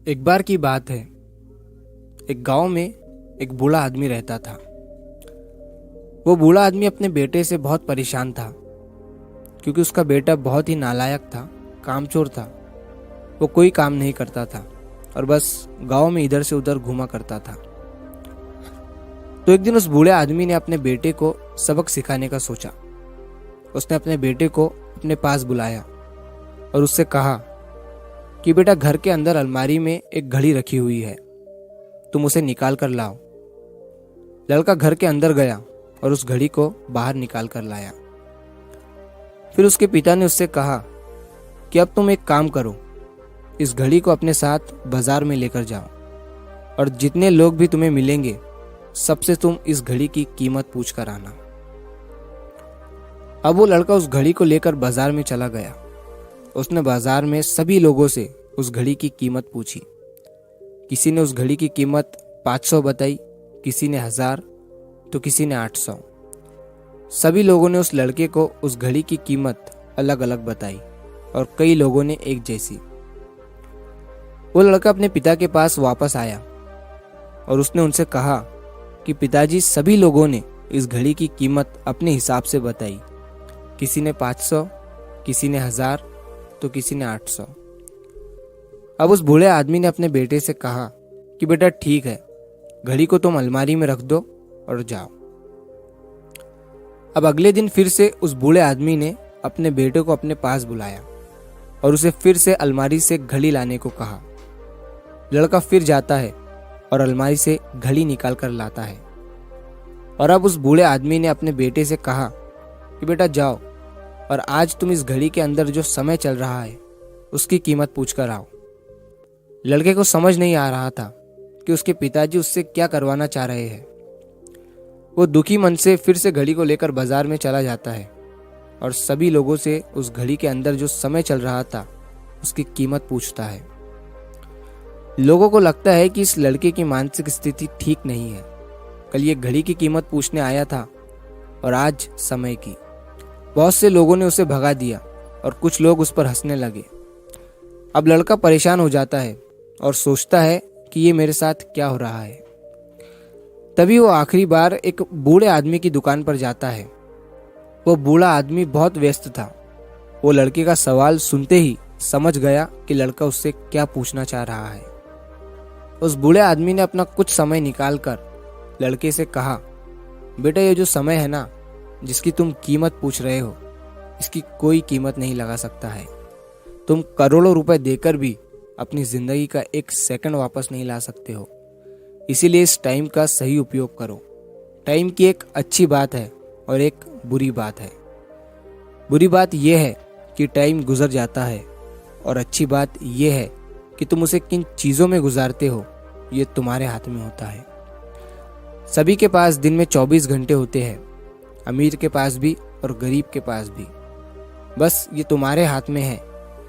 एक बार की बात है। एक गांव में एक बूढ़ा आदमी रहता था। वो बूढ़ा आदमी अपने बेटे से बहुत परेशान था, क्योंकि उसका बेटा बहुत ही नालायक था, कामचोर था। वो कोई काम नहीं करता था और बस गांव में इधर से उधर घूमा करता था। तो एक दिन उस बूढ़े आदमी ने अपने बेटे को सबक सिखाने का सोचा। उसने अपने बेटे को अपने पास बुलाया और उससे कहा कि बेटा, घर के अंदर अलमारी में एक घड़ी रखी हुई है, तुम उसे निकाल कर लाओ। लड़का घर के अंदर गया और उस घड़ी को बाहर निकाल कर लाया। फिर उसके पिता ने उससे कहा कि अब तुम एक काम करो, इस घड़ी को अपने साथ बाजार में लेकर जाओ और जितने लोग भी तुम्हें मिलेंगे सबसे तुम इस घड़ी की कीमत पूछ कर आना। अब वो लड़का उस घड़ी को लेकर बाजार में चला गया। उसने बाजार में सभी लोगों से उस घड़ी की कीमत पूछी। किसी ने उस घड़ी की कीमत 500 बताई, किसी ने 1000, तो किसी ने 800। सभी लोगों ने उस लड़के को उस घड़ी की कीमत अलग अलग बताई और कई लोगों ने एक जैसी। वो लड़का अपने पिता के पास वापस आया और उसने उनसे कहा कि पिताजी, सभी लोगों ने इस घड़ी की कीमत अपने हिसाब से बताई। किसी ने 500, किसी ने 1000, तो किसी ने 800। अब उस बूढ़े आदमी ने अपने बेटे से कहा कि बेटा ठीक है, घड़ी को तुम अलमारी में रख दो और जाओ। अब अगले दिन फिर से उस बूढ़े आदमी ने अपने बेटे को अपने पास बुलाया और उसे फिर से अलमारी से घड़ी लाने को कहा। लड़का फिर जाता है और अलमारी से घड़ी निकाल कर लाता है। और अब उस बूढ़े आदमी ने अपने बेटे से कहा कि बेटा जाओ और आज तुम इस घड़ी के अंदर जो समय चल रहा है उसकी कीमत पूछ कर आओ। लड़के को समझ नहीं आ रहा था कि उसके पिताजी उससे क्या करवाना चाह रहे हैं। वो दुखी मन से फिर से घड़ी को लेकर बाजार में चला जाता है और सभी लोगों से उस घड़ी के अंदर जो समय चल रहा था उसकी कीमत पूछता है। लोगों को लगता है कि इस लड़के की मानसिक स्थिति ठीक नहीं है। कल ये घड़ी की कीमत पूछने आया था और आज समय की। बहुत से लोगों ने उसे भगा दिया और कुछ लोग उस पर हंसने लगे। अब लड़का परेशान हो जाता है और सोचता है कि ये मेरे साथ क्या हो रहा है। तभी वो आखिरी बार एक बूढ़े आदमी की दुकान पर जाता है। वो बूढ़ा आदमी बहुत व्यस्त था। वो लड़के का सवाल सुनते ही समझ गया कि लड़का उससे क्या पूछना चाह रहा है। उस बूढ़े आदमी ने अपना कुछ समय निकाल कर लड़के से कहा, बेटा, ये जो समय है ना, जिसकी तुम कीमत पूछ रहे हो, इसकी कोई कीमत नहीं लगा सकता है। तुम करोड़ों रुपए देकर भी अपनी जिंदगी का एक सेकंड वापस नहीं ला सकते हो। इसीलिए इस टाइम का सही उपयोग करो। टाइम की एक अच्छी बात है और एक बुरी बात है। बुरी बात यह है कि टाइम गुजर जाता है और अच्छी बात यह है कि तुम उसे किन चीज़ों में गुजारते हो ये तुम्हारे हाथ में होता है। सभी के पास दिन में 24 घंटे होते हैं, अमीर के पास भी और गरीब के पास भी। बस ये तुम्हारे हाथ में है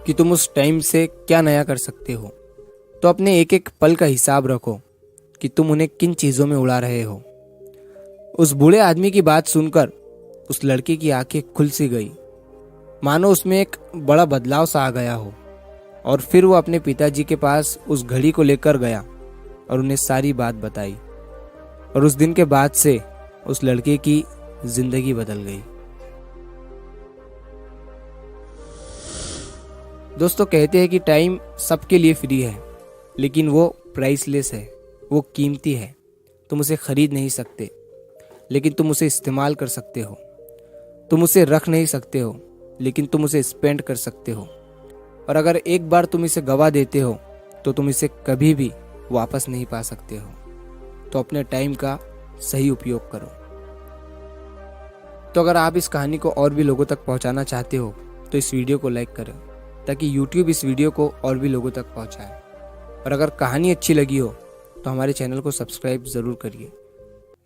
कि तुम उस टाइम से क्या नया कर सकते हो। तो अपने एक एक पल का हिसाब रखो कि तुम उन्हें किन चीज़ों में उड़ा रहे हो। उस बूढ़े आदमी की बात सुनकर उस लड़के की आंखें खुल सी गई, मानो उसमें एक बड़ा बदलाव सा आ गया हो। और फिर वो अपने पिताजी के पास उस घड़ी को लेकर गया और उन्हें सारी बात बताई। और उस दिन के बाद से उस लड़के की जिंदगी बदल गई। दोस्तों, कहते हैं कि टाइम सबके लिए फ्री है, लेकिन वो प्राइसलेस है, वो कीमती है। तुम उसे खरीद नहीं सकते, लेकिन तुम उसे इस्तेमाल कर सकते हो। तुम उसे रख नहीं सकते हो, लेकिन तुम उसे स्पेंड कर सकते हो। और अगर एक बार तुम इसे गवा देते हो तो तुम इसे कभी भी वापस नहीं पा सकते हो। तो अपने टाइम का सही उपयोग करो। तो अगर आप इस कहानी को और भी लोगों तक पहुंचाना चाहते हो तो इस वीडियो को लाइक करें, ताकि YouTube इस वीडियो को और भी लोगों तक पहुंचाए। और अगर कहानी अच्छी लगी हो तो हमारे चैनल को सब्सक्राइब ज़रूर करिए।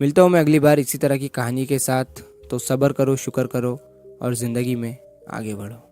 मिलता हूँ मैं अगली बार इसी तरह की कहानी के साथ। तो सब्र करो, शुक्र करो और ज़िंदगी में आगे बढ़ो।